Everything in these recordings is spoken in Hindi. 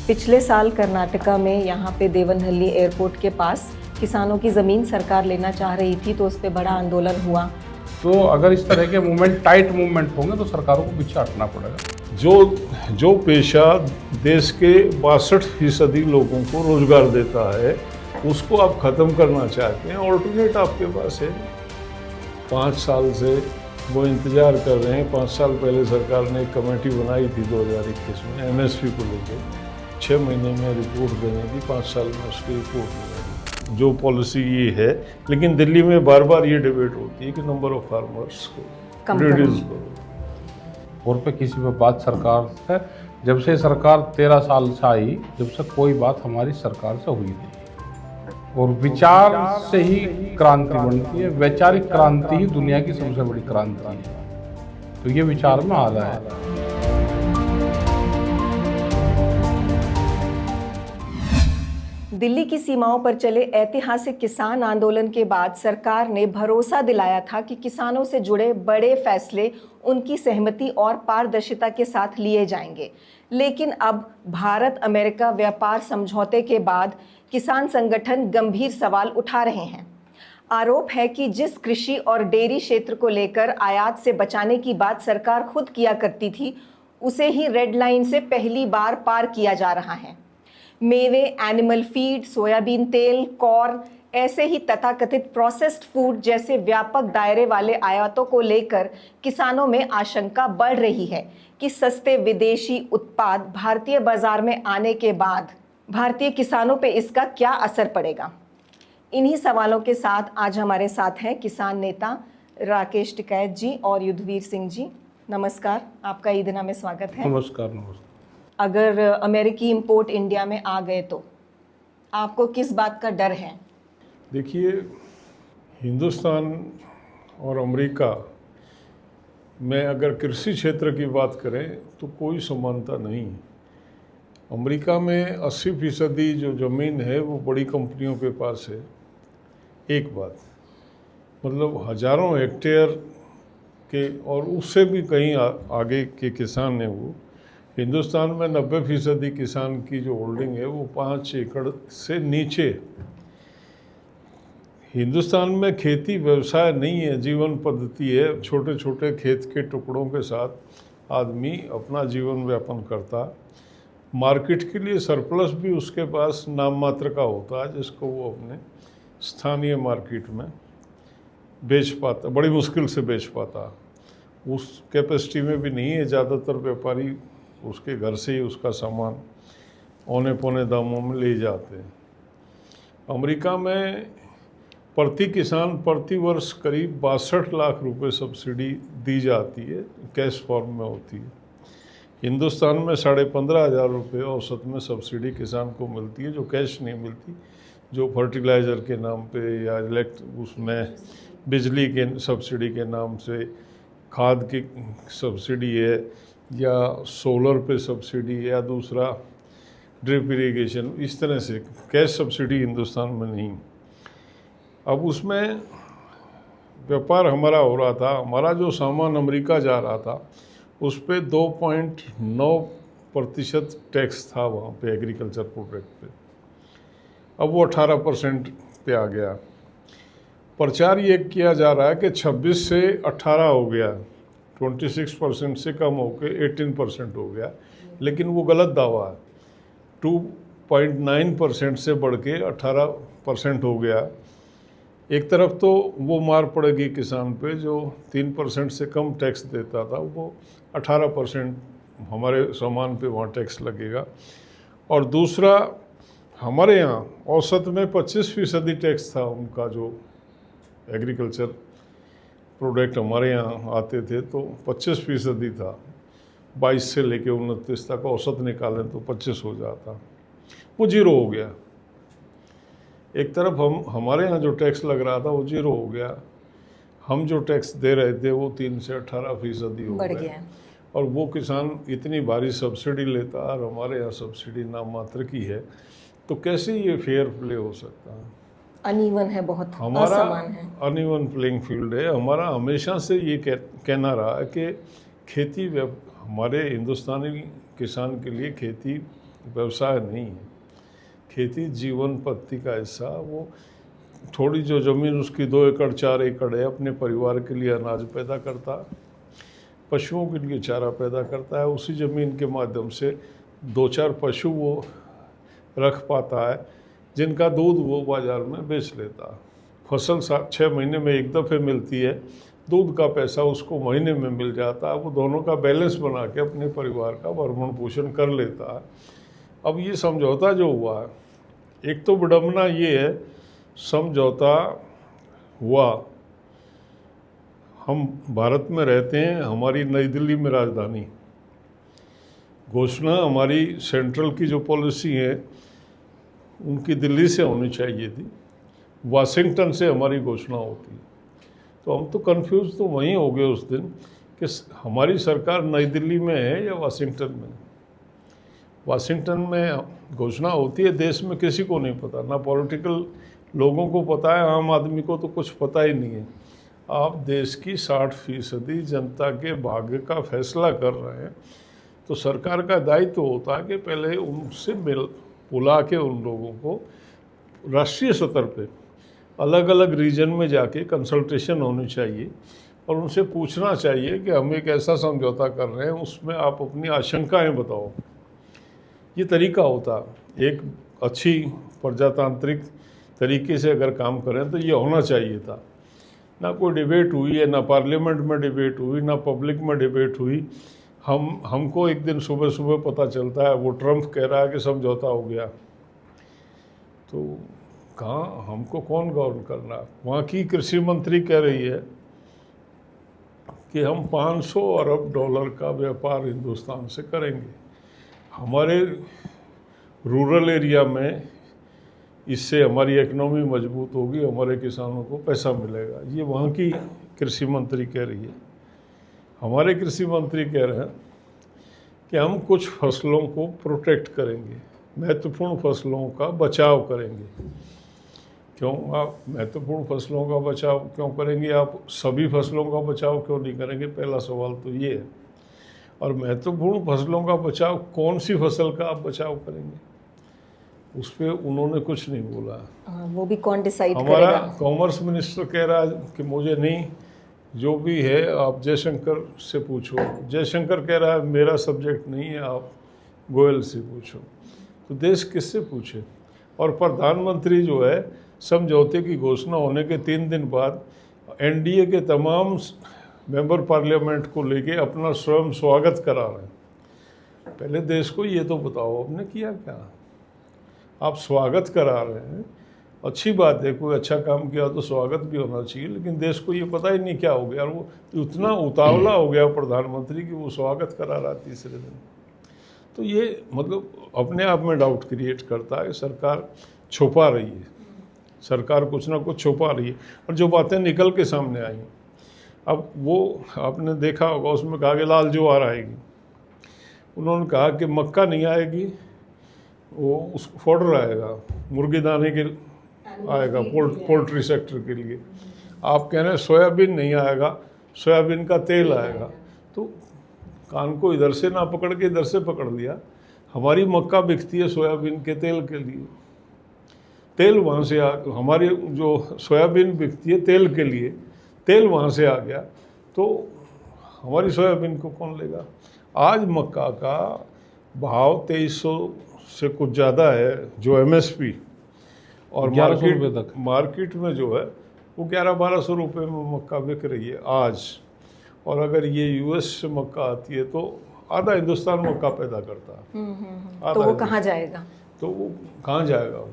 पिछले साल कर्नाटका में यहाँ पे देवनहल्ली एयरपोर्ट के पास किसानों की ज़मीन सरकार लेना चाह रही थी, तो उस पर बड़ा आंदोलन हुआ। तो अगर इस तरह के मूवमेंट टाइट मूवमेंट होंगे तो सरकारों को पीछे हटना पड़ेगा। जो पेशा देश के 62% लोगों को रोजगार देता है, उसको आप ख़त्म करना चाहते हैं। ऑल्टरनेट आपके पास है। 5 साल से वो इंतज़ार कर रहे हैं। 5 साल पहले सरकार ने एक कमेटी बनाई थी 2021 में एमएसपी को लेकर, 6 महीने में रिपोर्ट देने की, 5 साल में उसकी रिपोर्ट मिलेगी। जो पॉलिसी ये है, लेकिन दिल्ली में बार बार ये डिबेट होती है कि नंबर ऑफ फार्मर्स को रिड्यूस करो। और पे किसी पे बात सरकार है, जब से सरकार 13 साल से आई, जब से कोई बात हमारी सरकार से हुई नहीं। और विचार से ही क्रांति बनती है। वैचारिक क्रांति ही दुनिया की सबसे बड़ी क्रांति है। तो ये विचार में आ रहा है। दिल्ली की सीमाओं पर चले ऐतिहासिक किसान आंदोलन के बाद सरकार ने भरोसा दिलाया था कि किसानों से जुड़े बड़े फैसले उनकी सहमति और पारदर्शिता के साथ लिए जाएंगे। लेकिन अब भारत अमेरिका व्यापार समझौते के बाद किसान संगठन गंभीर सवाल उठा रहे हैं। आरोप है कि जिस कृषि और डेयरी क्षेत्र को लेकर आयात से बचाने की बात सरकार खुद किया करती थी, उसे ही रेड लाइन से पहली बार पार किया जा रहा है। मेवे, एनिमल फीड, सोयाबीन तेल, कॉर्न, ऐसे ही तथाकथित प्रोसेस्ड फूड जैसे व्यापक दायरे वाले आयातों को लेकर किसानों में आशंका बढ़ रही है कि सस्ते विदेशी उत्पाद भारतीय बाजार में आने के बाद भारतीय किसानों पे इसका क्या असर पड़ेगा। इन्हीं सवालों के साथ आज हमारे साथ हैं किसान नेता राकेश टिकैत जी और युद्धवीर सिंह जी। नमस्कार, आपका ईदना में स्वागत है। नमस्कार। अगर अमेरिकी इंपोर्ट इंडिया में आ गए तो आपको किस बात का डर है? देखिए, हिंदुस्तान और अमेरिका में अगर कृषि क्षेत्र की बात करें तो कोई समानता नहीं। अमेरिका में 80% जो ज़मीन है वो बड़ी कंपनियों के पास है। एक बात, मतलब हजारों हेक्टेयर के और उससे भी कहीं आगे के किसान हैं वो। हिंदुस्तान में 90% किसान की जो होल्डिंग है वो 5 एकड़ से नीचे। हिंदुस्तान में खेती व्यवसाय नहीं है, जीवन पद्धति है। छोटे छोटे खेत के टुकड़ों के साथ आदमी अपना जीवन व्यापन करता। मार्केट के लिए सरप्लस भी उसके पास नाम मात्र का होता है, जिसको वो अपने स्थानीय मार्केट में बेच पाता, बड़ी मुश्किल से बेच पाता। उस कैपेसिटी में भी नहीं है। ज़्यादातर व्यापारी उसके घर से ही उसका सामान औने पौने दामों में ले जाते हैं। अमेरिका में प्रति किसान प्रति वर्ष करीब 62 लाख रुपए सब्सिडी दी जाती है, कैश फॉर्म में होती है। हिंदुस्तान में 15,500 रुपये औसत में सब्सिडी किसान को मिलती है, जो कैश नहीं मिलती, जो फर्टिलाइज़र के नाम पे या उसमें बिजली के सब्सिडी के नाम से, खाद की सब्सिडी है, या सोलर पे सब्सिडी, या दूसरा ड्रिप इरिगेशन, इस तरह से कैश सब्सिडी हिंदुस्तान में नहीं। अब उसमें व्यापार हमारा हो रहा था, हमारा जो सामान अमेरिका जा रहा था उस पर 2.9% टैक्स था वहाँ पे एग्रीकल्चर प्रोडक्ट पे। अब वो 18% पे आ गया। प्रचार ये किया जा रहा है कि 26 से 18 हो गया, 26% से कम होकर 18% हो गया, लेकिन वो गलत दावा है। 2.9% से बढ़ के 18% हो गया। एक तरफ तो वो मार पड़ेगी किसान पे जो 3% से कम टैक्स देता था, वो 18% हमारे सामान पे वहाँ टैक्स लगेगा। और दूसरा, हमारे यहाँ औसत में 25% टैक्स था उनका, जो एग्रीकल्चर प्रोडक्ट हमारे यहाँ आते थे तो 25% था। 22 से लेके 29 तक औसत निकालें तो 25 हो जाता, वो 0 हो गया। एक तरफ हमारे यहाँ जो टैक्स लग रहा था वो 0 हो गया। हम जो टैक्स दे रहे थे वो 3 से 18% हो गया। और वो किसान इतनी भारी सब्सिडी लेता और हमारे यहाँ सब्सिडी नाम मात्र की है, तो कैसे ये फेयर प्ले हो सकता है? अनइवन है, बहुत हमारा असमान है। अनइवन प्लेइंग फील्ड है। हमारा हमेशा से ये कहना रहा है कि खेती हमारे हिंदुस्तानी किसान के लिए खेती व्यवसाय नहीं है। खेती जीवन पद्धति का हिस्सा, वो थोड़ी जो ज़मीन उसकी 2 एकड़ 4 एकड़ है, अपने परिवार के लिए अनाज पैदा करता है, पशुओं के लिए चारा पैदा करता है, उसी ज़मीन के माध्यम से 2-4 पशु वो रख पाता है, जिनका दूध वो बाज़ार में बेच लेता है। फसल 6 महीने में एक दफ़े मिलती है, दूध का पैसा उसको महीने में मिल जाता है, वो दोनों का बैलेंस बना के अपने परिवार का भरण पोषण कर लेता है। अब ये समझौता जो हुआ है, एक तो विडंबना ये है, समझौता हुआ, हम भारत में रहते हैं, हमारी नई दिल्ली में राजधानी, घोषणा हमारी सेंट्रल की जो पॉलिसी है उनकी दिल्ली से होनी चाहिए थी, वाशिंगटन से हमारी घोषणा होती। तो हम तो कंफ्यूज तो वहीं हो गए उस दिन कि हमारी सरकार नई दिल्ली में है या वाशिंगटन में। वाशिंगटन में घोषणा होती है, देश में किसी को नहीं पता, ना पॉलिटिकल लोगों को पता है, आम आदमी को तो कुछ पता ही नहीं है। आप देश की 60% जनता के भाग्य का फैसला कर रहे हैं, तो सरकार का दायित्व होता है कि पहले उनसे बुला के उन लोगों को राष्ट्रीय स्तर पे अलग अलग रीजन में जाके कंसल्टेशन होनी चाहिए और उनसे पूछना चाहिए कि हम एक ऐसा समझौता कर रहे हैं, उसमें आप अपनी आशंकाएं बताओ। ये तरीका होता, एक अच्छी प्रजातांत्रिक तरीके से अगर काम करें तो ये होना चाहिए था। ना कोई डिबेट हुई है, ना पार्लियामेंट में डिबेट हुई, ना पब्लिक में डिबेट हुई। हमको एक दिन सुबह सुबह पता चलता है वो ट्रम्प कह रहा है कि समझौता हो गया। तो कहाँ, हमको कौन गवर्न करना। वहाँ की कृषि मंत्री कह रही है कि हम 500 अरब डॉलर का व्यापार हिंदुस्तान से करेंगे, हमारे रूरल एरिया में इससे हमारी इकोनॉमी मजबूत होगी, हमारे किसानों को पैसा मिलेगा। ये वहाँ की कृषि मंत्री कह रही है। हमारे कृषि मंत्री कह रहे हैं कि हम कुछ फसलों को प्रोटेक्ट करेंगे, महत्वपूर्ण फसलों का बचाव करेंगे। क्यों आप महत्वपूर्ण फसलों का बचाव क्यों करेंगे? आप सभी फसलों का बचाव क्यों नहीं करेंगे? पहला सवाल तो ये है। और महत्वपूर्ण फसलों का बचाव, कौन सी फसल का आप बचाव करेंगे, उस पर उन्होंने कुछ नहीं बोला। वो भी कौन डिसाइड करेगा? हमारा कॉमर्स मिनिस्टर कह रहा है कि मुझे नहीं, जो भी है आप जयशंकर से पूछो। जयशंकर कह रहा है मेरा सब्जेक्ट नहीं है, आप गोयल से पूछो। तो देश किससे पूछे? और प्रधानमंत्री जो है, समझौते की घोषणा होने के 3 दिन बाद एनडीए के तमाम मेंबर पार्लियामेंट को लेके अपना स्वयं स्वागत करा रहे हैं। पहले देश को ये तो बताओ आपने किया क्या? आप स्वागत करा रहे हैं, अच्छी बात है, कोई अच्छा काम किया तो स्वागत भी होना चाहिए, लेकिन देश को ये पता ही नहीं क्या हो गया। और वो उतना उतावला हो गया प्रधानमंत्री कि वो स्वागत करा रहा तीसरे दिन। तो ये मतलब अपने आप में डाउट क्रिएट करता है। सरकार छुपा रही है, सरकार कुछ ना कुछ छुपा रही है। और जो बातें निकल के सामने आई, अब वो आपने देखा होगा, उसमें कहा कि लाल ज्वार आएगी। उन्होंने कहा कि मक्का नहीं आएगी, वो उस फॉडर आएगा, मुर्गी दाने के आएगा, पोल्ट्री सेक्टर के लिए। आप कह रहे हैं सोयाबीन नहीं आएगा, सोयाबीन का तेल आएगा। तो कान को इधर से ना पकड़ के इधर से पकड़ लिया। हमारी मक्का बिकती है सोयाबीन के तेल के लिए, तेल वहाँ से हमारी जो सोयाबीन बिकती है तेल के लिए, तेल वहाँ से आ गया, तो हमारी सोयाबीन को कौन लेगा? आज मक्का का भाव 2300 से कुछ ज़्यादा है जो एमएसपी, और मार्केट में जो है वो 1100-1200 रुपये में मक्का बिक रही है आज। और अगर ये यूएस से मक्का आती है तो आधा हिंदुस्तान मक्का पैदा करता है। तो वो कहाँ जाएगा? तो वो कहाँ जाएगा? वो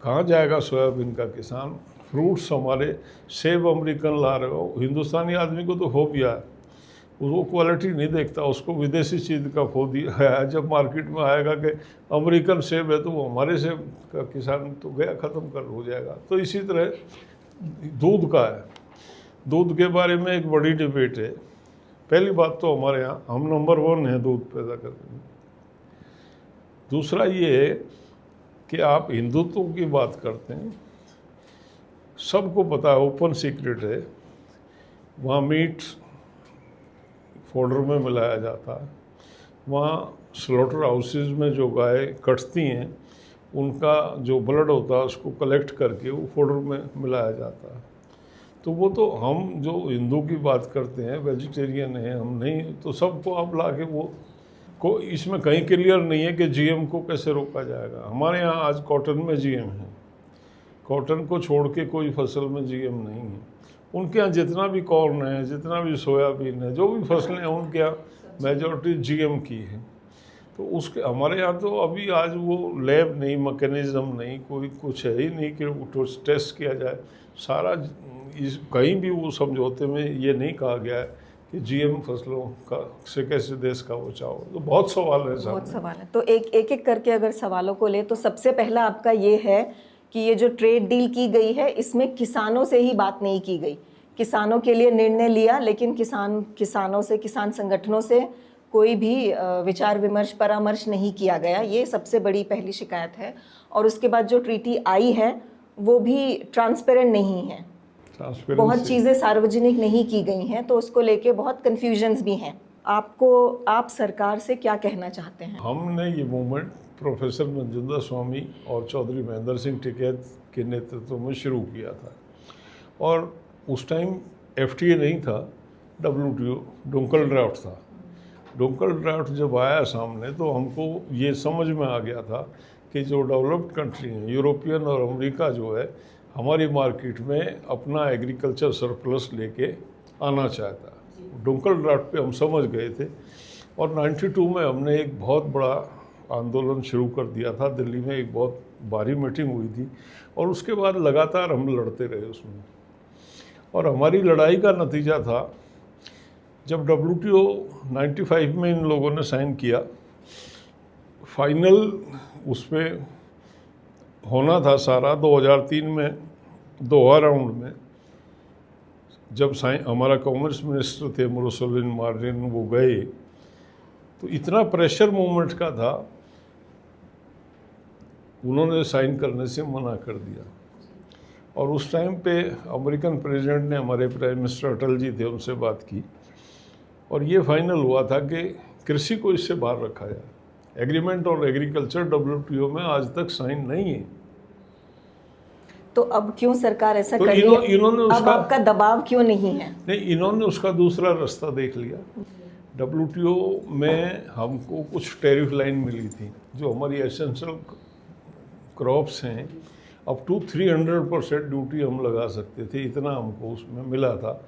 कहाँ जाएगा सोयाबीन का किसान? फ्रूट्स हमारे, सेब अमेरिकन ला रहे हो, हिंदुस्तानी आदमी को तो फोबिया है, वो क्वालिटी नहीं देखता, उसको विदेशी चीज़ का फोबिया है। जब मार्केट में आएगा कि अमेरिकन सेब है तो वो हमारे सेब का किसान तो गया, ख़त्म कर हो जाएगा। तो इसी तरह दूध का है, दूध के बारे में एक बड़ी डिबेट है। पहली बात तो हमारे यहाँ हम नंबर 1 हैं दूध पैदा करने में। दूसरा ये है कि आप हिंदुत्व की बात करते हैं, सबको पता है, ओपन सीक्रेट है, वहाँ मीट पाउडर में मिलाया जाता है, वहाँ स्लॉटर हाउसेज में जो गाय कटती हैं उनका जो ब्लड होता है उसको कलेक्ट करके वो फोडर में मिलाया जाता है। तो वो तो हम जो हिंदू की बात करते हैं, वेजिटेरियन है हम, नहीं तो सबको आप ला के वो को इसमें कहीं क्लियर नहीं है कि जीएम को कैसे रोका जाएगा। हमारे यहाँ आज कॉटन में जीएम है, कॉटन को छोड़ के कोई फसल में जीएम नहीं है। उनके यहाँ जितना भी कॉर्न है, जितना भी सोयाबीन है, जो भी फसलें हैं उनके यहाँ मेजॉरिटी जीएम की है। तो उसके हमारे यहाँ तो अभी आज वो लैब नहीं, मैकेनिज़्म नहीं, कोई कुछ है ही नहीं कि वो टेस्ट किया जाए। सारा इस कहीं भी वो समझौते में ये नहीं कहा गया है कि जीएम फसलों का से कैसे देश का बचाव। तो बहुत सवाल है, बहुत सवाल है। तो एक करके अगर सवालों को ले तो सबसे पहला आपका ये है कि ये जो ट्रेड डील की गई है इसमें किसानों से ही बात नहीं की गई। किसानों के लिए निर्णय लिया लेकिन किसानों से, किसान संगठनों से कोई भी विचार विमर्श, परामर्श नहीं किया गया। ये सबसे बड़ी पहली शिकायत है। और उसके बाद जो ट्रीटी आई है वो भी ट्रांसपेरेंट नहीं है, बहुत चीज़ें सार्वजनिक नहीं की गई हैं, तो उसको लेके बहुत कन्फ्यूजन्स भी हैं। आप सरकार से क्या कहना चाहते हैं? हमने ये मूवमेंट प्रोफेसर मंजुंदा स्वामी और चौधरी महेंद्र सिंह टिकैत के नेतृत्व में शुरू किया था। और उस टाइम एफटीए नहीं था, डब्ल्यूटीओ डुंकल ड्राफ्ट था। डुंकल ड्राफ्ट जब आया सामने तो हमको ये समझ में आ गया था कि जो डेवलप्ड कंट्री हैं, यूरोपियन और अमेरिका जो है, हमारी मार्केट में अपना एग्रीकल्चर सरप्लस लेके आना चाहता है। डुंकल ड्राफ्ट पे हम समझ गए थे और 92 में हमने एक बहुत बड़ा आंदोलन शुरू कर दिया था। दिल्ली में एक बहुत भारी मीटिंग हुई थी और उसके बाद लगातार हम लड़ते रहे उसमें। और हमारी लड़ाई का नतीजा था जब WTO 95 में इन लोगों ने साइन किया, फाइनल उस पर होना था सारा 2003 में दोहा राउंड में। जब हमारा कॉमर्स मिनिस्टर थे मुरसलिन मार्टिन, वो गए तो इतना प्रेशर मूवमेंट का था, उन्होंने साइन करने से मना कर दिया। और उस टाइम पे अमेरिकन प्रेसिडेंट ने, हमारे प्राइम मिनिस्टर अटल जी थे, उनसे बात की और ये फाइनल हुआ था कि कृषि को इससे बाहर रखा जाए। एग्रीमेंट और एग्रीकल्चर WTO में आज तक साइन नहीं है। तो अब क्यों सरकार ऐसा तो कर रही है? इन्होंने अब आपका दबाव क्यों नहीं है? नहीं, इन्होंने उसका दूसरा रास्ता देख लिया। WTO में हमको कुछ टैरिफ लाइन मिली थी जो हमारी एसेंशियल क्रॉप्स हैं, अप टू 300% ड्यूटी हम लगा सकते थे, इतना हमको उसमें मिला था।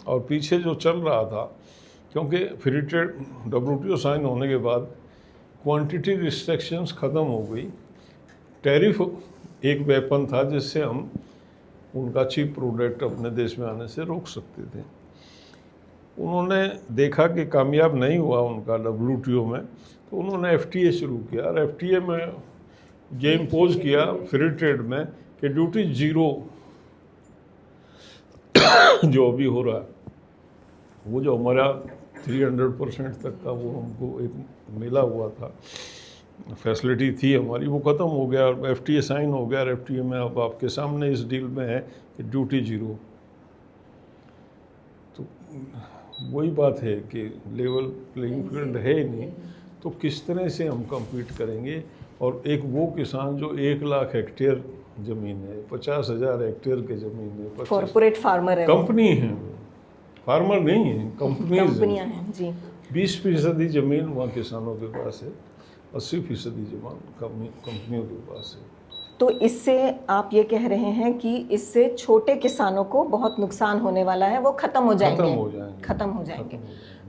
और पीछे जो चल रहा था, क्योंकि फ्री ट्रेड WTO साइन होने के बाद क्वांटिटी रिस्ट्रिक्शंस ख़त्म हो गई। टैरिफ एक वेपन था जिससे हम उनका चीप प्रोडक्ट अपने देश में आने से रोक सकते थे। उन्होंने देखा कि कामयाब नहीं हुआ उनका WTO में, तो उन्होंने FTA शुरू किया और FTA में ये इम्पोज किया फ्री ट्रेड में कि ड्यूटी जीरो जो अभी हो रहा है, वो जो हमारा 300% तक का वो हमको एक मिला हुआ था, फैसिलिटी थी हमारी, वो ख़त्म हो गया और FTA साइन हो गया। और FTA में अब आपके सामने इस डील में है कि ड्यूटी जीरो। तो वही बात है कि लेवल प्लेइंग फील्ड है ही नहीं, तो किस तरह से हम compete करेंगे। और एक वो किसान जो 1 लाख हेक्टेयर ज़मीन है, 50,000 हेक्टेयर की ज़मीन है, कॉर्पोरेट फार्मर है, कंपनी है, फार्मर नहीं है, कंपनियां हैं जी। 20% ज़मीन वहाँ किसानों के पास है, 80% ज़मीन कंपनियों के पास है। तो इससे आप ये कह रहे हैं कि इससे छोटे किसानों को बहुत नुकसान होने वाला है, वो खत्म हो जाएंगे।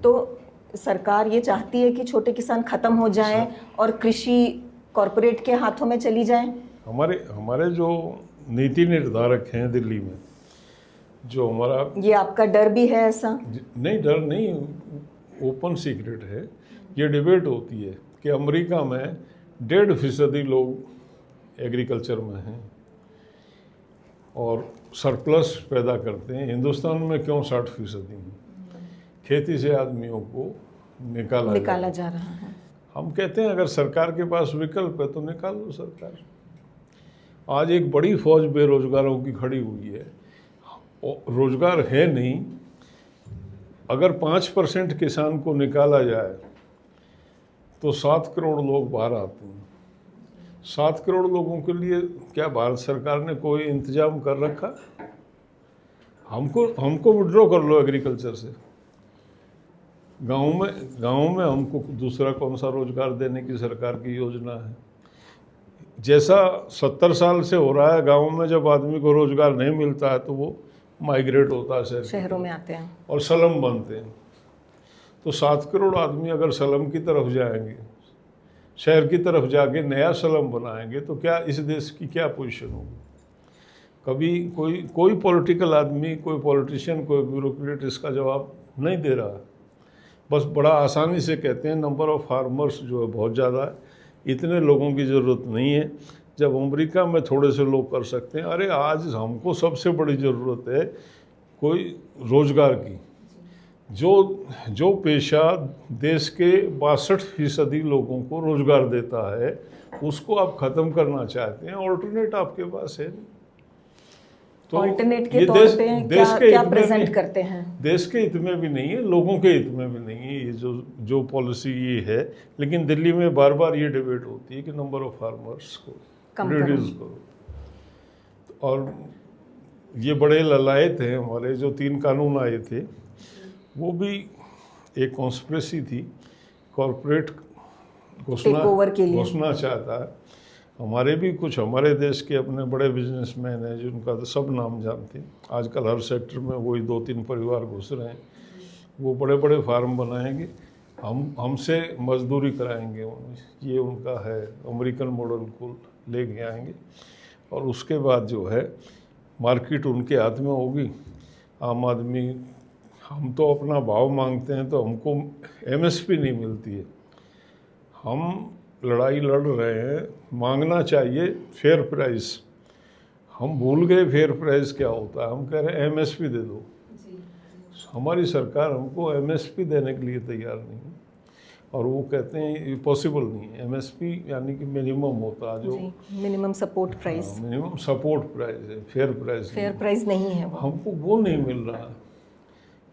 तो सरकार ये चाहती है कि छोटे किसान खत्म हो जाएं और कृषि कॉर्पोरेट के हाथों में चली जाए। हमारे जो नीति निर्धारक हैं दिल्ली में, जो हमारा, ये आपका डर भी है ऐसा? नहीं, डर नहीं, ओपन सीक्रेट है। ये डिबेट होती है कि अमेरिका में 1.5% लोग एग्रीकल्चर में हैं और सरप्लस पैदा करते हैं। हिंदुस्तान में क्यों 60% हैं? खेती से आदमियों को निकाला जा रहा है। हम कहते हैं अगर सरकार के पास विकल्प है तो निकाल लो सरकार। आज एक बड़ी फौज बेरोजगारों की खड़ी हुई है, रोजगार है नहीं। अगर 5% किसान को निकाला जाए तो 7 करोड़ लोग बाहर आते हैं। 7 करोड़ लोगों के लिए क्या भारत सरकार ने कोई इंतजाम कर रखा? हमको विड्रॉ कर लो एग्रीकल्चर से। गाँव में हमको दूसरा कौन सा रोजगार देने की सरकार की योजना है? जैसा 70 साल से हो रहा है, गाँव में जब आदमी को रोजगार नहीं मिलता है तो वो माइग्रेट होता है, शहरों में आते हैं और स्लम बनते हैं। तो 7 करोड़ आदमी अगर स्लम की तरफ जाएंगे, शहर की तरफ जाके नया स्लम बनाएंगे, तो क्या इस देश की क्या पोजीशन होगी? कभी कोई पॉलिटिकल आदमी, कोई पॉलिटिशियन, कोई ब्यूरोक्रेट इसका जवाब नहीं दे रहा। बस बड़ा आसानी से कहते हैं नंबर ऑफ फार्मर्स जो है बहुत ज़्यादा है, इतने लोगों की ज़रूरत नहीं है। जब अमेरिका में थोड़े से लोग कर सकते हैं, अरे आज हमको सबसे बड़ी ज़रूरत है कोई रोज़गार की। जो पेशा देश के 62% लोगों को रोज़गार देता है, उसको आप ख़त्म करना चाहते हैं। ऑल्टरनेट आपके पास है नहीं। तो ऑल्टरनेट के तौर पे क्या प्रेजेंट करते हैं? देश के हित में भी नहीं है, लोगों के हित में भी नहीं है ये जो पॉलिसी ये है। लेकिन दिल्ली में बार बार ये डिबेट होती है कि नंबर ऑफ फार्मर्स को रिड्यूस करो। और ये बड़े ललायत हैं हमारे जो 3 कानून आए थे, वो भी एक कॉन्स्पिरेसी थी। कॉरपोरेट घोषणा चाहता है। हमारे भी कुछ हमारे देश के अपने बड़े बिजनेसमैन हैं जिनका तो सब नाम जानते हैं। आजकल हर सेक्टर में वही 2-3 परिवार घुस रहे हैं। वो बड़े बड़े फार्म बनाएंगे, हमसे मजदूरी कराएंगे। ये उनका है, अमेरिकन मॉडल को लेके आएंगे और उसके बाद जो है मार्केट उनके हाथ में होगी। आम आदमी, हम तो अपना भाव मांगते हैं तो हमको एमएसपी नहीं मिलती है। हम लड़ाई लड़ रहे हैं, मांगना चाहिए फेयर प्राइस। हम भूल गए फेयर प्राइस क्या होता है। हम कह रहे हैं एमएसपी दे दो। हमारी सरकार हमको एमएसपी देने के लिए तैयार नहीं है और वो कहते हैं ये पॉसिबल नहीं है। एमएसपी यानी कि मिनिमम होता है, जो minimum support price, minimum support price है, फेयर प्राइस नहीं है। हमको वो नहीं मिल रहा।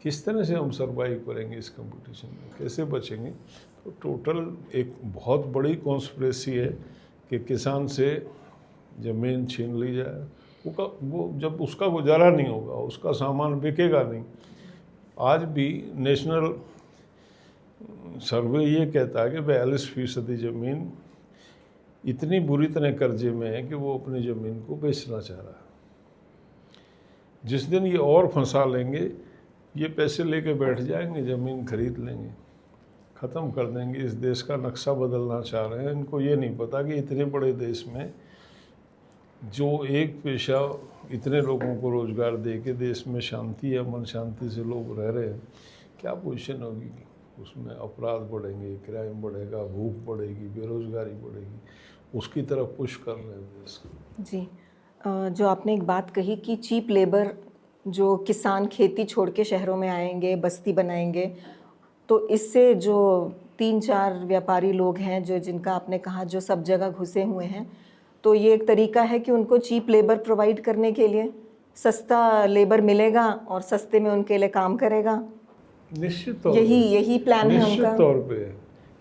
किस तरह से हम सर्वाइव करेंगे इस कंपटीशन में, कैसे बचेंगे? तो टोटल एक बहुत बड़ी कॉन्स्पिरेसी है कि किसान से ज़मीन छीन ली जाए। वो जब उसका गुजारा नहीं होगा, उसका सामान बिकेगा नहीं। आज भी नेशनल सर्वे ये कहता है कि 42% ज़मीन इतनी बुरी तरह कर्जे में है कि वो अपनी ज़मीन को बेचना चाह रहा है। जिस दिन ये और फंसा लेंगे, ये पैसे लेके बैठ जाएंगे, ज़मीन खरीद लेंगे, ख़त्म कर देंगे। इस देश का नक्शा बदलना चाह रहे हैं। इनको ये नहीं पता कि इतने बड़े देश में जो एक पेशा इतने लोगों को रोज़गार दे के देश में शांति, अमन शांति से लोग रह रहे हैं, क्या पोजीशन होगी? उसमें अपराध बढ़ेंगे, क्राइम बढ़ेगा, भूख बढ़ेगी, बेरोज़गारी बढ़ेगी। उसकी तरफ पुश कर रहे हैं देश को। जी, जो आपने एक बात कही कि चीप लेबर, जो किसान खेती छोड़ के शहरों में आएंगे, बस्ती बनाएंगे, तो इससे जो 3-4 व्यापारी लोग हैं जो जिनका आपने कहा जो सब जगह घुसे हुए हैं, तो ये एक तरीका है कि उनको चीप लेबर प्रोवाइड करने के लिए सस्ता लेबर मिलेगा और सस्ते में उनके लिए काम करेगा। निश्चित तौर यही प्लान है उनका। निश्चित तौर पे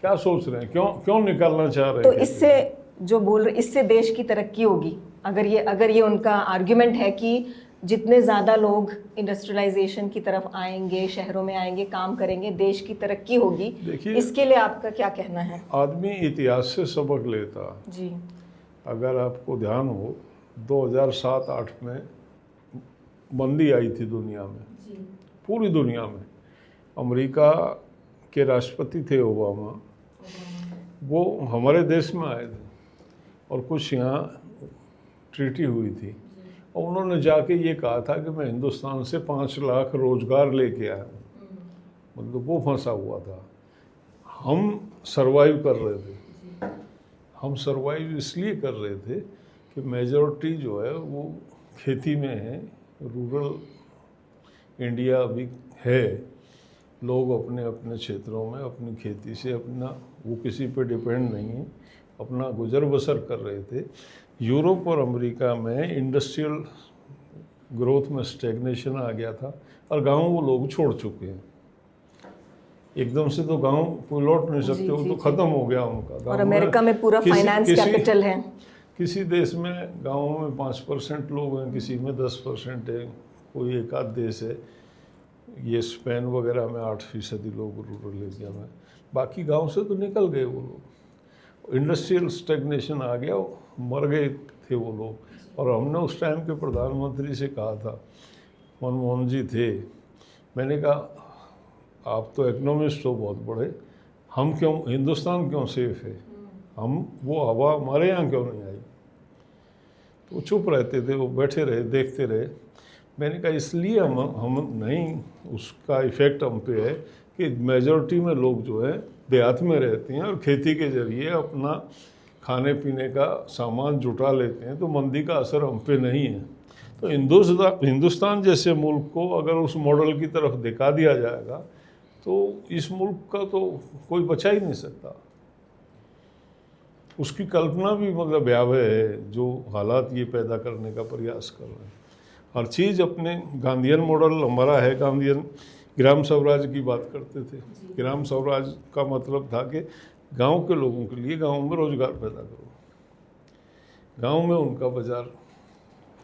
क्या सोच रहे हैं, क्यों निकालना चाह रहे हैं? तो इससे जो बोल रहे, इससे देश की तरक्की होगी। अगर ये उनका आर्ग्यूमेंट है कि जितने ज़्यादा लोग इंडस्ट्रियलाइजेशन की तरफ आएंगे, शहरों में आएंगे, काम करेंगे, देश की तरक्की होगी। इसके लिए आपका क्या कहना है? आदमी इतिहास से सबक लेता जी। अगर आपको ध्यान हो, 2007-8 में मंदी आई थी दुनिया में, पूरी दुनिया में। अमेरिका के राष्ट्रपति थे ओबामा, वो हमारे देश में आए थे और कुछ यहाँ ट्रीटी हुई थी और उन्होंने जाके ये कहा था कि मैं हिंदुस्तान से 5 लाख रोजगार लेके आया हूँ। मतलब वो फंसा हुआ था। हम सरवाइव कर रहे थे। हम सरवाइव इसलिए कर रहे थे कि मेजॉरिटी जो है वो खेती में है, रूरल इंडिया अभी है। लोग अपने अपने क्षेत्रों में अपनी खेती से अपना, वो किसी पे डिपेंड नहीं है, अपना गुजर बसर कर रहे थे। यूरोप और अमेरिका में इंडस्ट्रियल ग्रोथ में स्टैग्नेशन आ गया था और गाँव वो लोग छोड़ चुके हैं। एकदम से तो गांव कोई लौट नहीं सकते, जी, वो जी, तो जी। ख़त्म हो गया उनका। और गाँव अमेरिका में पूरा फाइनेंस कैपिटल है। किसी देश में गाँवों में 5% लोग हैं, किसी में 10% है, कोई एक आध देश है, ये स्पेन वगैरह में 8% लोग रूरल एरिया में, बाकी गांव से तो निकल गए वो लोग। इंडस्ट्रियल स्टेगनेशन आ गया, मर गए थे वो लोग। और हमने उस टाइम के प्रधानमंत्री से कहा था, मनमोहन जी थे, मैंने कहा आप तो इकोनॉमिस्ट हो बहुत बड़े, हम क्यों, हिंदुस्तान क्यों सेफ है, हम वो हवा हमारे यहाँ क्यों नहीं आई। तो वो चुप रहते थे, वो बैठे रहे, देखते रहे। मैंने कहा इसलिए हम नहीं, उसका इफ़ेक्ट हम पे है कि मेजॉरिटी में लोग जो है देहात में रहते हैं और खेती के ज़रिए अपना खाने पीने का सामान जुटा लेते हैं, तो मंदी का असर हम पे नहीं है। तो हिंदुस्तान जैसे मुल्क को अगर उस मॉडल की तरफ दिखा दिया जाएगा तो इस मुल्क का तो कोई बचा ही नहीं सकता। उसकी कल्पना भी मतलब भयावह है जो हालात ये पैदा करने का प्रयास कर रहे हैं। हर चीज़ अपने गांधीयन मॉडल हमारा है, गांधीयन ग्राम स्वराज की बात करते थे। ग्राम स्वराज का मतलब था कि गांव के लोगों के लिए गांव में रोजगार पैदा करो, गांव में उनका बाजार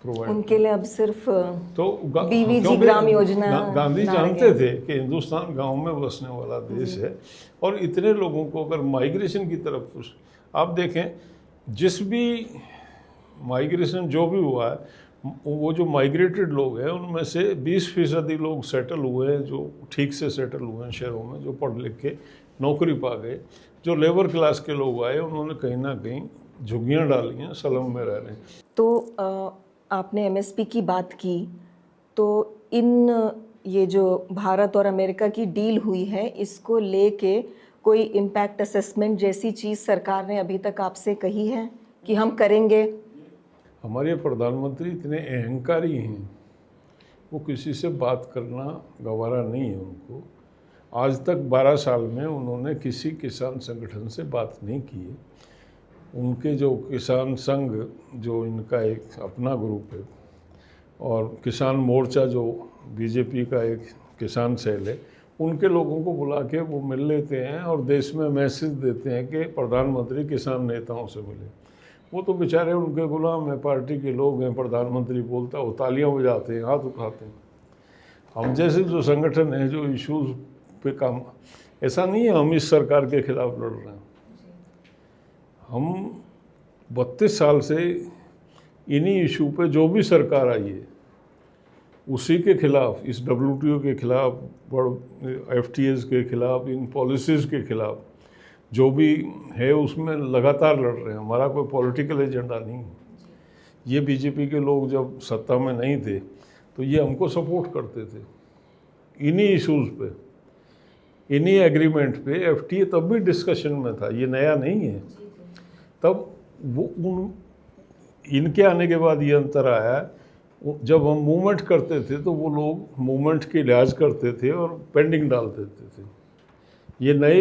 प्रोवाइड, उनके लिए अब सिर्फ तो बीवीजी ग्राम योजना गांधी ला जानते रहे थे कि हिंदुस्तान गांव में बसने वाला देश है। और इतने लोगों को अगर माइग्रेशन की तरफ आप देखें, जिस भी माइग्रेशन जो भी हुआ है, वो जो माइग्रेटेड लोग हैं उनमें से 20% लोग सेटल हुए हैं, जो ठीक से सेटल हुए हैं शहरों में, जो पढ़ लिख के नौकरी पा गए। जो लेबर क्लास के लोग आए उन्होंने कहीं ना कहीं झुग्गियाँ डाली हैं, स्लम में रह रहे हैं। तो आपने एमएसपी की बात की, तो ये जो भारत और अमेरिका की डील हुई है, इसको लेके कोई इम्पैक्ट असेसमेंट जैसी चीज़ सरकार ने अभी तक आपसे कही है कि हम करेंगे? हमारे प्रधानमंत्री इतने अहंकारी हैं, वो किसी से बात करना गवारा नहीं है उनको। आज तक 12 साल में उन्होंने किसी किसान संगठन से बात नहीं की है। उनके जो किसान संघ, जो इनका एक अपना ग्रुप है, और किसान मोर्चा जो बीजेपी का एक किसान सेल है, उनके लोगों को बुला के वो मिल लेते हैं और देश में मैसेज देते हैं कि प्रधानमंत्री किसान नेताओं से मिले। वो तो बेचारे उनके गुलाम हैं, पार्टी के लोग हैं, प्रधानमंत्री बोलता है वो तालियां बजाते हैं, हाथ उठाते हैं। हम जैसे जो संगठन हैं जो इश्यूज़ पे काम, ऐसा नहीं है हम इस सरकार के खिलाफ लड़ रहे हैं। हम 32 साल से इन्हीं इशू पे जो भी सरकार आई है उसी के खिलाफ, इस WTO के खिलाफ, FTAs के खिलाफ, इन पॉलिसीज़ के खिलाफ जो भी है उसमें लगातार लड़ रहे हैं। हमारा कोई पॉलिटिकल एजेंडा नहीं है। ये बीजेपी के लोग जब सत्ता में नहीं थे तो ये हमको सपोर्ट करते थे इन्हीं इश्यूज़ पे, इन्हीं एग्रीमेंट पे। FTA तब भी डिस्कशन में था, ये नया नहीं है। तब वो इनके आने के बाद ये अंतर आया, जब हम मूवमेंट करते थे तो वो लोग मूवमेंट की लिहाज करते थे और पेंडिंग डाल देते थे। ये नए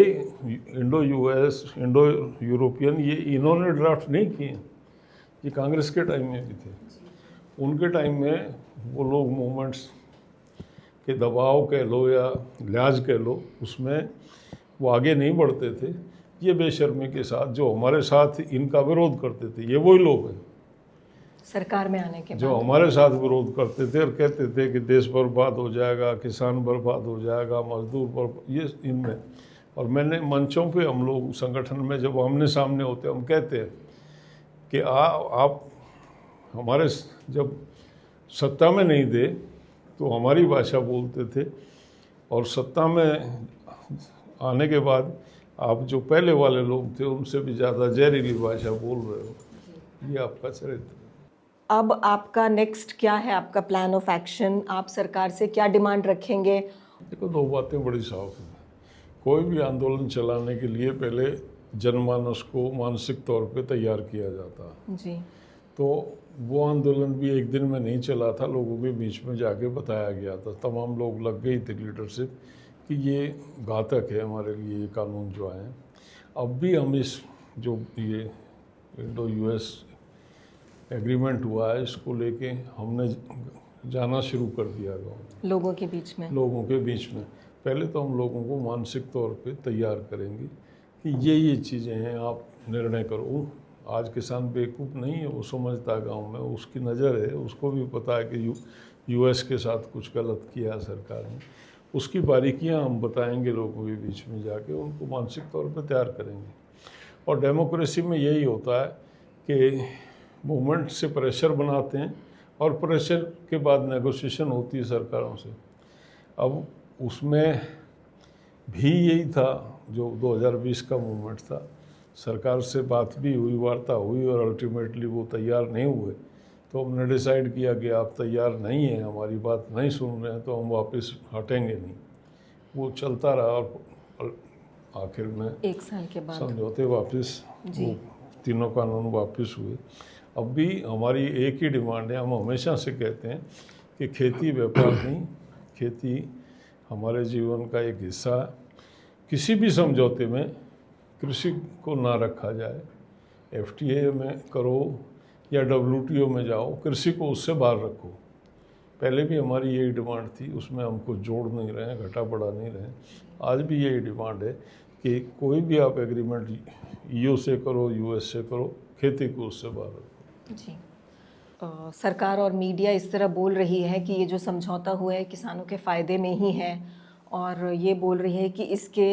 इंडो-US, इंडो-यूरोपियन, ये इन्होंने ड्राफ्ट नहीं किए, ये कांग्रेस के टाइम में भी थे। उनके टाइम में वो लोग मूवमेंट्स के दबाव कह लो या लिहाज कह लो, उसमें वो आगे नहीं बढ़ते थे। ये बेशर्मी के साथ जो हमारे साथ इनका विरोध करते थे, ये वही लोग हैं सरकार में आने के जो बाद हमारे साथ विरोध करते थे और कहते थे कि देश बर्बाद हो जाएगा, किसान बर्बाद हो जाएगा, मजदूर बर्बाद, ये इनमें। और मैंने मंचों पे, हम लोग संगठन में जब आमने सामने होते हैं, हम कहते हैं कि आप हमारे जब सत्ता में नहीं थे तो हमारी भाषा बोलते थे, और सत्ता में आने के बाद आप जो पहले वाले लोग थे उनसे भी ज़्यादा जहरीली भाषा बोल रहे हो। ये आपका चरित्र। अब आपका नेक्स्ट क्या है, आपका प्लान ऑफ एक्शन? आप सरकार से क्या डिमांड रखेंगे? देखो, 2 बातें बड़ी साफ हैं। कोई भी आंदोलन चलाने के लिए पहले जनमानस को मानसिक तौर पे तैयार किया जाता है। जी। तो वो आंदोलन भी एक दिन में नहीं चला था, लोगों के बीच में जाके बताया गया था। तमाम लोग लग गई थी लीडरशिप कि ये घातक है हमारे लिए, ये कानून जो आए हैं। अब भी हम इस जो ये इंडो-US एग्रीमेंट हुआ है, इसको लेके हमने जाना शुरू कर दिया गाँव, लोगों के बीच में। लोगों के बीच में। पहले तो हम लोगों को मानसिक तौर पे तैयार करेंगे कि ये चीज़ें हैं, आप निर्णय करो। आज किसान बेवकूफ़ नहीं है, वो समझता है गाँव में, उसकी नज़र है, उसको भी पता है कि यूएस के साथ कुछ गलत किया सरकार ने। उसकी बारीकियां हम बताएंगे लोगों के बीच में जाके, उनको मानसिक तौर पर तैयार करेंगे। और डेमोक्रेसी में यही होता है कि मूवमेंट से प्रेशर बनाते हैं और प्रेशर के बाद नेगोशिएशन होती है सरकारों से। अब उसमें भी यही था जो 2020 का मूवमेंट था, सरकार से बात भी हुई, वार्ता हुई और अल्टीमेटली वो तैयार नहीं हुए। तो हमने डिसाइड किया कि आप तैयार नहीं हैं, हमारी बात नहीं सुन रहे हैं, तो हम वापस हटेंगे नहीं। वो चलता रहा और आखिर में 1 साल के बाद समझौते वापस, वो तीनों कानून वापस हुए। अब भी हमारी एक ही डिमांड है, हम हमेशा से कहते हैं कि खेती व्यापार नहीं, खेती हमारे जीवन का एक हिस्सा है। किसी भी समझौते में कृषि को ना रखा जाए, एफटीए में करो या डब्ल्यूटीओ में जाओ, कृषि को उससे बाहर रखो। पहले भी हमारी यही डिमांड थी, उसमें हम कुछ जोड़ नहीं रहे हैं, घटा बढ़ा नहीं रहे हैं। आज भी यही डिमांड है कि कोई भी आप एग्रीमेंट ईयू से करो, यूएस से करो, खेती को उससे बाहर रखो। जी। सरकार और मीडिया इस तरह बोल रही है कि ये जो समझौता हुआ है किसानों के फ़ायदे में ही है, और ये बोल रही है कि इसके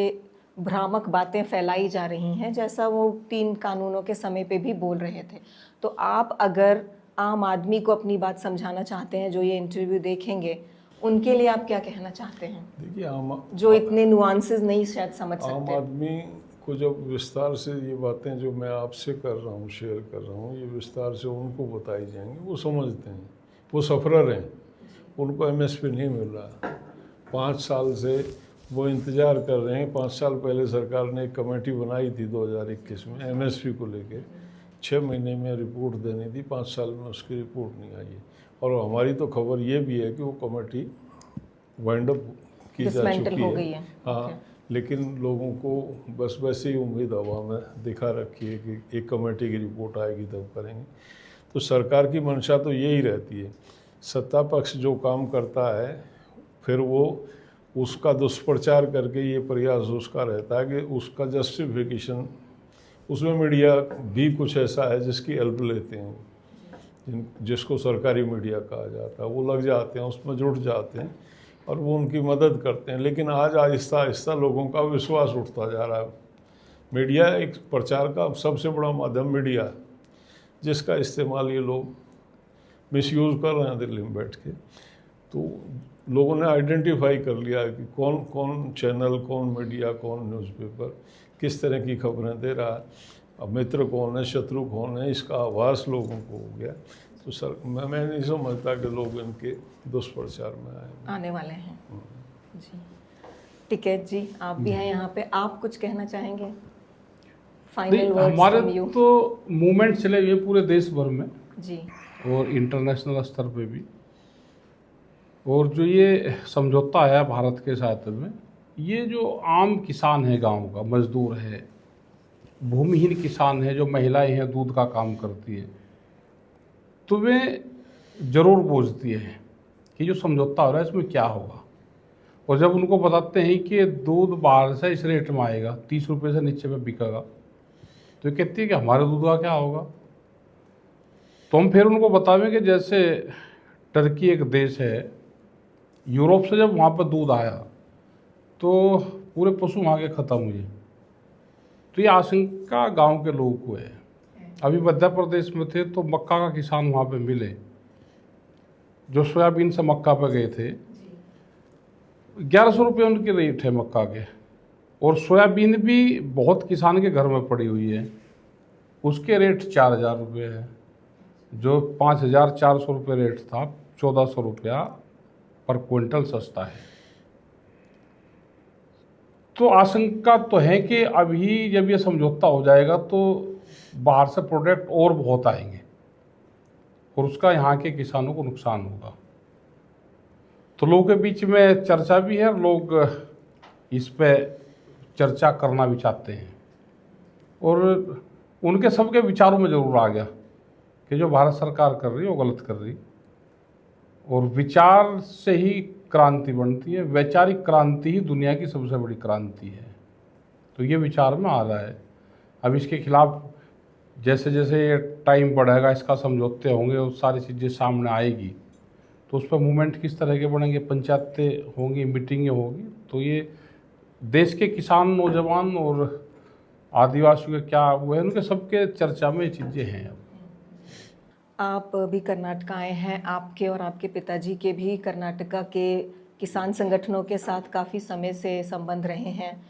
भ्रामक बातें फैलाई जा रही हैं, जैसा वो 3 कानूनों के समय पे भी बोल रहे थे। तो आप अगर आम आदमी को अपनी बात समझाना चाहते हैं, जो ये इंटरव्यू देखेंगे, उनके लिए आप क्या कहना चाहते हैं? देखिए, जो इतने नुआंसेस नहीं शायद समझ आम सकते। आदमी को जब विस्तार से ये बातें जो मैं आपसे कर रहा हूँ, शेयर कर रहा हूँ, ये विस्तार से उनको बताई जाएंगी, वो समझते हैं, वो सफरर हैं, उनको एमएसपी नहीं मिल रहा। 5 साल से वो इंतज़ार कर रहे हैं। 5 साल पहले सरकार ने एक कमेटी बनाई थी 2021 में एमएसपी को लेके, 6 महीने में रिपोर्ट देनी थी, 5 साल में उसकी रिपोर्ट नहीं आई है। और हमारी तो खबर ये भी है कि वो कमेटी वाइंड अप की जा चुकी है। हाँ, लेकिन लोगों को बस वैसे ही उम्मीद हवा में दिखा रखी है कि एक कमेटी की रिपोर्ट आएगी तब करेंगे। तो सरकार की मंशा तो यही रहती है, सत्ता पक्ष जो काम करता है फिर वो उसका दुष्प्रचार करके ये प्रयास उसका रहता है कि उसका जस्टिफिकेशन, उसमें मीडिया भी कुछ ऐसा है जिसकी हेल्प लेते हैं, जिसको सरकारी मीडिया कहा जाता है, वो लग जाते हैं उसमें, जुट जाते हैं और वो उनकी मदद करते हैं। लेकिन आज आहिस्ता आहिस्ता लोगों का विश्वास उठता जा रहा है। मीडिया एक प्रचार का सबसे बड़ा माध्यम मीडिया है, जिसका इस्तेमाल ये लोग मिसयूज़ कर रहे हैं दिल्ली में बैठ के। तो लोगों ने आइडेंटिफाई कर लिया कि कौन कौन चैनल, कौन मीडिया, कौन न्यूज़पेपर किस तरह की खबरें दे रहा है, अब मित्र कौन है, शत्रु कौन है, इसका आभास लोगों को हो गया। तो सर मैं नहीं समझता कि लोग इनके दुष्प्रचार में आने वाले हैं। जी, टिकैत जी, आप भी हैं यहाँ पे, आप कुछ कहना चाहेंगे? फाइनल वर्ड्स हमारे फ्रॉम यू। तो मूवमेंट चले हुए पूरे देश भर में जी, और इंटरनेशनल स्तर पे भी, और जो ये समझौता आया भारत के साथ में, ये जो आम किसान है, गांव का मजदूर है, भूमिहीन किसान है, जो महिलाएं हैं दूध का काम करती है, तो वे ज़रूर पूछती है कि जो समझौता हो रहा है इसमें क्या होगा। और जब उनको बताते हैं कि दूध बाहर से इस रेट में आएगा, 30 रुपये से नीचे में बिकेगा, तो ये कहती है कि हमारे दूध का क्या होगा। तो हम फिर उनको बतावें कि जैसे टर्की एक देश है, यूरोप से जब वहाँ पर दूध आया तो पूरे पशु वहाँ के ख़त्म हुए। तो ये आशंका गांव के लोगों को है। अभी मध्य प्रदेश में थे तो मक्का का किसान वहाँ पे मिले, जो सोयाबीन से मक्का पे गए थे। 1100 रुपये उनके रेट है मक्का के, और सोयाबीन भी बहुत किसान के घर में पड़ी हुई है, उसके रेट 4000 रुपये है। जो 5400 रुपये रेट था, 1400 रुपया पर क्विंटल सस्ता है। तो आशंका तो है कि अभी जब ये समझौता हो जाएगा तो बाहर से प्रोडक्ट और बहुत आएंगे और उसका यहाँ के किसानों को नुकसान होगा। तो लोगों के बीच में चर्चा भी है, लोग इस पे चर्चा करना भी चाहते हैं, और उनके सबके विचारों में ज़रूर आ गया कि जो भारत सरकार कर रही है वो गलत कर रही, और विचार से ही क्रांति बनती है। वैचारिक क्रांति ही दुनिया की सबसे बड़ी क्रांति है। तो ये विचार में आ रहा है। अब इसके खिलाफ जैसे जैसे ये टाइम बढ़ेगा, इसका समझौते होंगे और सारी चीज़ें सामने आएगी, तो उस पर मूवमेंट किस तरह के बढ़ेंगे, पंचायतें होंगी, मीटिंगें होगी, तो ये देश के किसान, नौजवान और आदिवासियों के क्या वो है, उनके सबके चर्चा में ये चीज़ें हैं। अब आप भी कर्नाटक आए हैं, आपके और आपके पिताजी के भी कर्नाटका के किसान संगठनों के साथ काफ़ी समय से संबंध रहे हैं।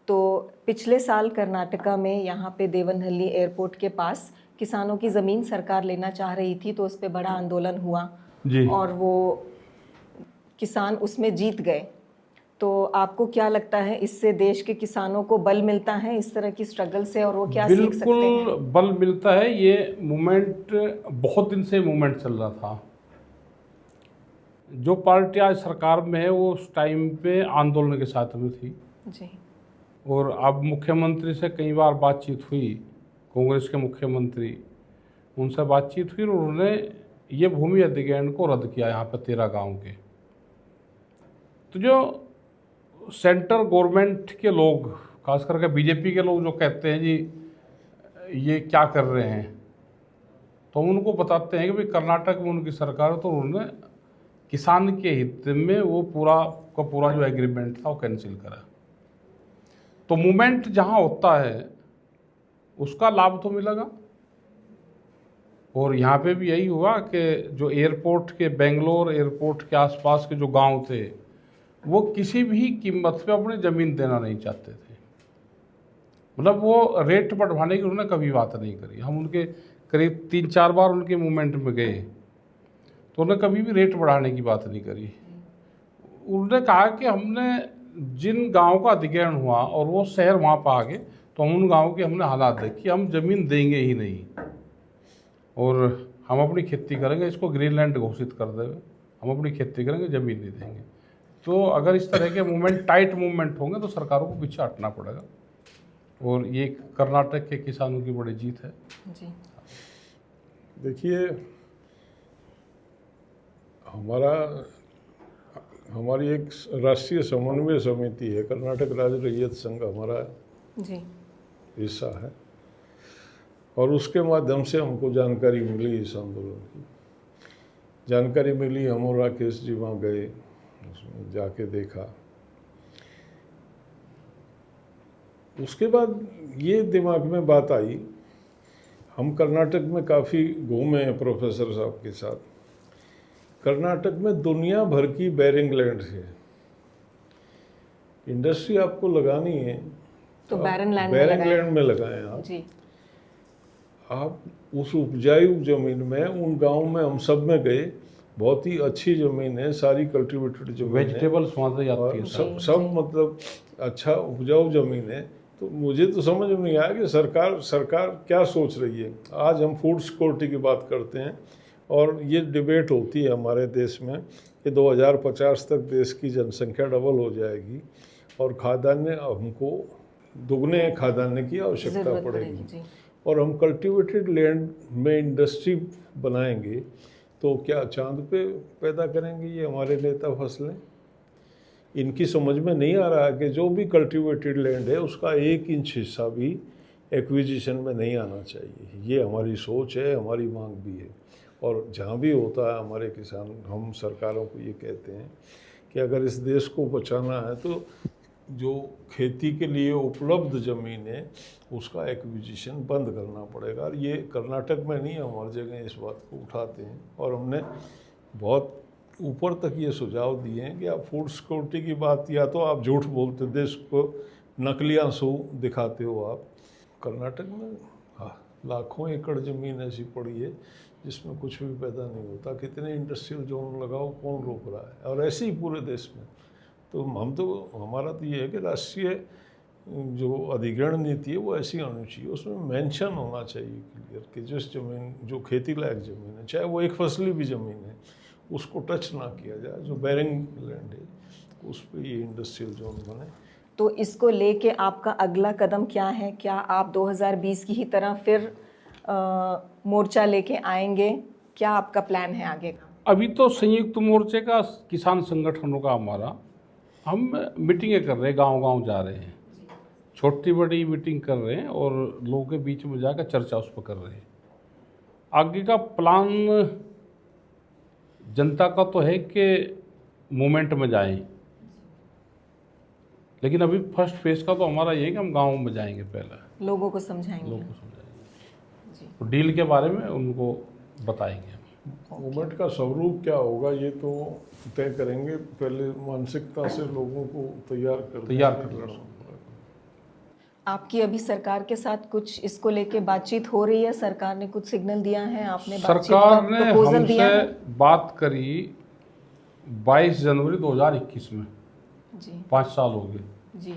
तो पिछले साल कर्नाटका में यहाँ पे देवनहल्ली एयरपोर्ट के पास किसानों की ज़मीन सरकार लेना चाह रही थी, तो उस पर बड़ा आंदोलन हुआ जी। और वो किसान उसमें जीत गए। तो आपको क्या लगता है, इससे देश के किसानों को बल मिलता है इस तरह की स्ट्रगल से, और वो क्या सीख सकते हैं? बिल्कुल बल मिलता है। ये मूवमेंट बहुत दिन से मूवमेंट चल रहा था। जो पार्टी आज सरकार में है वो उस टाइम पे आंदोलन के साथ में थी जी। और अब मुख्यमंत्री से कई बार बातचीत हुई, कांग्रेस के मुख्यमंत्री, उनसे बातचीत हुई और उन्होंने ये भूमि अधिग्रहण को रद्द किया यहाँ पर 13 गांव के। तो जो सेंट्रल गवर्नमेंट के लोग, खास करके बीजेपी के लोग जो कहते हैं जी ये क्या कर रहे हैं, तो हम उनको बताते हैं कि भाई कर्नाटक में उनकी सरकार है, तो उन्होंने किसान के हित में वो पूरा का पूरा जो एग्रीमेंट था वो कैंसिल करा। तो मूवमेंट जहाँ होता है उसका लाभ तो मिलेगा। और यहाँ पे भी यही हुआ कि जो एयरपोर्ट के, बेंगलोर एयरपोर्ट के आसपास के जो गांव थे, वो किसी भी कीमत पे अपनी ज़मीन देना नहीं चाहते थे। मतलब वो रेट बढ़वाने की उन्होंने कभी बात नहीं करी। हम उनके करीब 3-4 बार उनके मूवमेंट में गए, तो उन्होंने कभी भी रेट बढ़ाने की बात नहीं करी। उन्होंने कहा कि हमने जिन गाँव का अधिग्रहण हुआ और वो शहर वहाँ पर आ गए, तो हम उन गाँव के हमने हालात देखी, हम ज़मीन देंगे ही नहीं और हम अपनी खेती करेंगे, इसको ग्रीनलैंड घोषित कर देंगे, हम अपनी खेती करेंगे, ज़मीन नहीं देंगे। तो अगर इस तरह के मूवमेंट, टाइट मूवमेंट होंगे, तो सरकारों को पीछे हटना पड़ेगा। और ये कर्नाटक के किसानों की बड़ी जीत है। जी। देखिए, हमारी एक राष्ट्रीय समन्वय समिति है, कर्नाटक राज्य रैयत संघ हमारा जी हिस्सा है, और उसके माध्यम से हमको जानकारी मिली इस आंदोलन की। जानकारी मिली, हम और राकेश जी वहाँ गए, उसमें जाके देखा। उसके बाद ये दिमाग में बात आई, हम कर्नाटक में काफ़ी घूमे हैं प्रोफेसर साहब के साथ। कर्नाटक में दुनिया भर की बेरिंग लैंड है। इंडस्ट्री आपको लगानी है तो बैरन लैंड में लगाएं आप जी। आप उस उपजाऊ जमीन में, उन गांव में हम सब में गए, बहुत ही अच्छी ज़मीन है, सारी कल्टीवेटेड ज़मीन है, वेजिटेबल्स वहाँ से जाती है, सब मतलब अच्छा उपजाऊ ज़मीन है। तो मुझे तो समझ में नहीं आया कि सरकार क्या सोच रही है। आज हम फूड सिक्योरिटी की बात करते हैं और ये डिबेट होती है हमारे देश में कि 2050 तक देश की जनसंख्या डबल हो जाएगी और खाद्यान्न, हमको दुगने खाद्यान्न की आवश्यकता पड़ेगी, और हम कल्टीवेटेड लैंड में इंडस्ट्री बनाएंगे तो क्या चांद पे पैदा करेंगे ये हमारे नेता फसलें? इनकी समझ में नहीं आ रहा है कि जो भी कल्टीवेटेड लैंड है उसका 1 इंच हिस्सा भी एक्विजिशन में नहीं आना चाहिए। ये हमारी सोच है, हमारी मांग भी है। और जहाँ भी होता है हमारे किसान, हम सरकारों को ये कहते हैं कि अगर इस देश को बचाना है तो जो खेती के लिए उपलब्ध ज़मीन है उसका एक्विजिशन बंद करना पड़ेगा। और ये कर्नाटक में नहीं, हम हर जगह इस बात को उठाते हैं और हमने बहुत ऊपर तक ये सुझाव दिए हैं कि आप फूड सिक्योरिटी की बात, या तो आप झूठ बोलते, देश को नकली आंसू दिखाते हो आप। कर्नाटक में लाखों एकड़ ज़मीन ऐसी पड़ी है जिसमें कुछ भी पैदा नहीं होता। कितने इंडस्ट्रियल जोन लगाओ, कौन रोक रहा है? और ऐसे ही पूरे देश में। तो हमारा तो ये है कि राष्ट्रीय जो अधिग्रहण नीति है वो ऐसी होनी चाहिए, उसमें मेंशन होना चाहिए क्लियर कि जिस ज़मीन, जो खेती लायक ज़मीन है, चाहे वो एक फसली भी ज़मीन है, उसको टच ना किया जाए। जो बेरिंग लैंड है उस पर ये इंडस्ट्रियल जोन बने। तो इसको लेके आपका अगला कदम क्या है? क्या आप 2020 की ही तरह फिर मोर्चा लेके आएंगे? क्या आपका प्लान है आगे का? अभी तो संयुक्त मोर्चे का किसान संगठनों का हमारा, हम मीटिंगें कर रहे हैं, गांव-गांव जा रहे हैं, छोटी बड़ी मीटिंग कर रहे हैं और लोगों के बीच में जाकर चर्चा उस पर कर रहे हैं। आगे का प्लान जनता का तो है कि मूवमेंट में जाएं, लेकिन अभी फर्स्ट फेज का तो हमारा ये है कि हम गाँव में जाएंगे, पहले लोगों को समझाएंगे। लोगों को समझाएंगे, तो डील के बारे में उनको बताएंगे। मूवमेंट का स्वरूप क्या होगा ये तो तय करेंगे, पहले मानसिकता से लोगों को तैयार करना। आपकी अभी सरकार के साथ कुछ इसको लेके बातचीत हो रही है? सरकार ने कुछ सिग्नल दिया है? आपने सरकार ने हमसे बात करी 22 जनवरी 2021 में जी, 5 साल हो गए जी।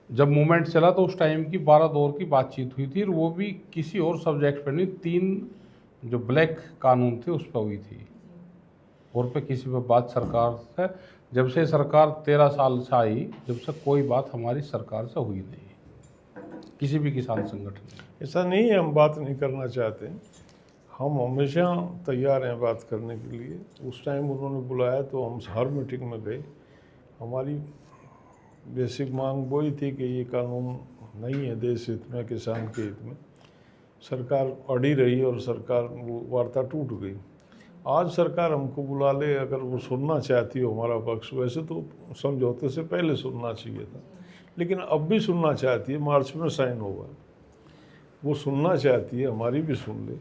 जब मूवमेंट चला तो उस टाइम की 12 दौर की बातचीत हुई थी, और वो भी किसी और सब्जेक्ट पर नहीं, 3 जो ब्लैक कानून थे उस पर हुई थी, और पे किसी पर बात सरकार से, जब से सरकार 13 साल से आई, जब से कोई बात हमारी सरकार से हुई नहीं, किसी भी किसान संगठन। ऐसा नहीं है हम बात नहीं करना चाहते, हम हमेशा तैयार हैं बात करने के लिए। उस टाइम उन्होंने बुलाया तो हम हर मीटिंग में गए। हमारी बेसिक मांग वही थी कि ये कानून नहीं है देश हित में, किसान के हित में। सरकार अड़ी रही और सरकार वो वार्ता टूट गई। आज सरकार हमको बुला ले, अगर वो सुनना चाहती हो हमारा पक्ष, वैसे तो समझौते से पहले सुनना चाहिए था, लेकिन अब भी सुनना चाहती है। मार्च में साइन होगा, वो सुनना चाहती है, हमारी भी सुन ले,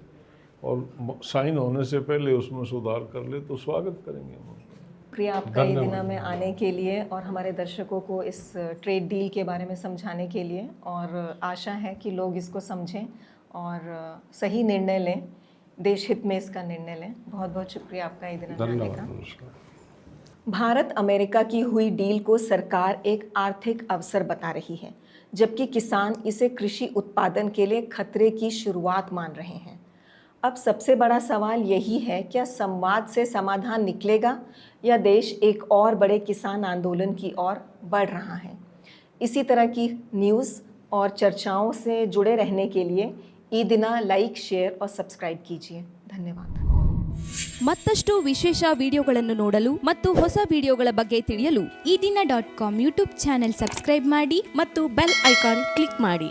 और साइन होने से पहले उसमें सुधार कर ले तो स्वागत करेंगे हम। शुक्रिया आपका ये दिना में आने के लिए और हमारे दर्शकों को इस ट्रेड डील के बारे में समझाने के लिए, और आशा है कि लोग इसको समझें और सही निर्णय लें, देश हित में इसका निर्णय लें। बहुत बहुत शुक्रिया आपका ये दिना में आने का। भारत अमेरिका की हुई डील को सरकार एक आर्थिक अवसर बता रही है, जबकि किसान इसे कृषि उत्पादन के लिए खतरे की शुरुआत मान रहे हैं। अब सबसे बड़ा सवाल यही है, क्या संवाद से समाधान निकलेगा या देश एक और बड़े किसान आंदोलन की ओर बढ़ रहा है? इसी तरह की न्यूज़ और चर्चाओं से जुड़े रहने के लिए ई दिना लाइक, शेयर और सब्सक्राइब कीजिए। धन्यवाद। ಮತ್ತಷ್ಟು ವಿಶೇಷ ವಿಡಿಯೋಗಳನ್ನು ನೋಡಲು ಮತ್ತು ಹೊಸ ವಿಡಿಯೋಗಳ ಬಗ್ಗೆ ತಿಳಿಯಲು EDina.com ಯೂಟ್ಯೂಬ್ ಚಾನೆಲ್ ಸಬ್ಸ್ಕ್ರೈಬ್ ಮಾಡಿ ಮತ್ತು ಬೆಲ್ ಐಕಾನ್ ಕ್ಲಿಕ್ ಮಾಡಿ.